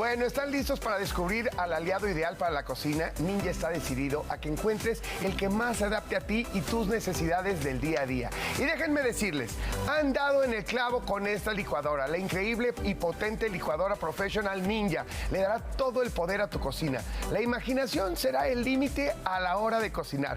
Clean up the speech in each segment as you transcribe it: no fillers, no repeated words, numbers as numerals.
Bueno, ¿están listos para descubrir al aliado ideal para la cocina? Ninja está decidido a que encuentres el que más se adapte a ti y tus necesidades del día a día. Y déjenme decirles, han dado en el clavo con esta licuadora. La increíble y potente licuadora Professional Ninja le dará todo el poder a tu cocina. La imaginación será el límite a la hora de cocinar.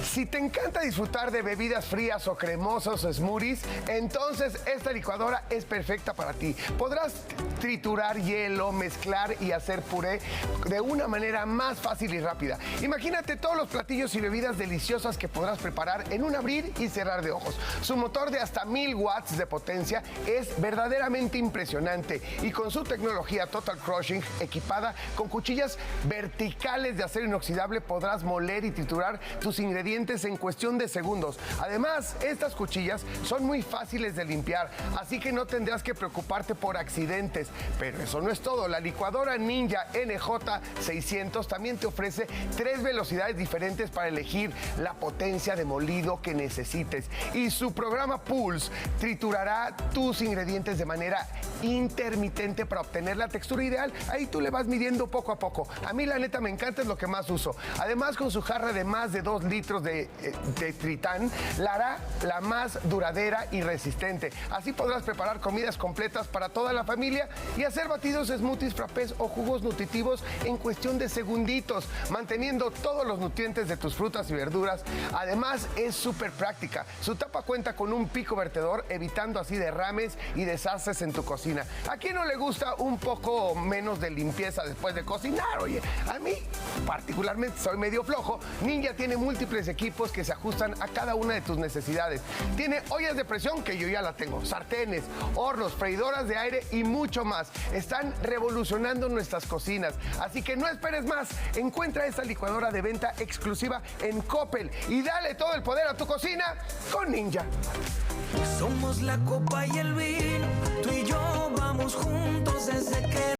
Si te encanta disfrutar de bebidas frías o cremosas o smoothies, entonces esta licuadora es perfecta para ti. Podrás triturar hielo, mezclar y hacer puré de una manera más fácil y rápida. Imagínate todos los platillos y bebidas deliciosas que podrás preparar en un abrir y cerrar de ojos. Su motor de hasta 1000 watts de potencia es verdaderamente impresionante y con su tecnología Total Crushing equipada con cuchillas verticales de acero inoxidable podrás moler y triturar tus ingredientes en cuestión de segundos. Además, estas cuchillas son muy fáciles de limpiar, así que no tendrás que preocuparte por accidentes. Pero eso no es todo. La licuadora Ninja NJ600 también te ofrece 3 velocidades diferentes para elegir la potencia de molido que necesites. Y su programa Pulse triturará tus ingredientes de manera intermitente para obtener la textura ideal. Ahí tú le vas midiendo poco a poco. A mí la neta me encanta, es lo que más uso. Además, con su jarra de más de 2 litros de tritán, la hará la más duradera y resistente. Así podrás preparar comidas completas para toda la familia y hacer batidos, smoothies, frappés o jugos nutritivos en cuestión de segunditos, manteniendo todos los nutrientes de tus frutas y verduras. Además, es súper práctica. Su tapa cuenta con un pico vertedor, evitando así derrames y desastres en tu cocina. ¿A quién no le gusta un poco menos de limpieza después de cocinar? Oye, a mí particularmente soy medio flojo. Ninja tiene múltiples equipos que se ajustan a cada una de tus necesidades. Tiene ollas de presión, que yo ya la tengo, sartenes, hornos, freidoras de aire y mucho más. Están revolucionando nuestras cocinas, así que no esperes más. Encuentra esta licuadora de venta exclusiva en Coppel y dale todo el poder a tu cocina con Ninja. Somos la copa y el vino, tú y yo vamos juntos desde que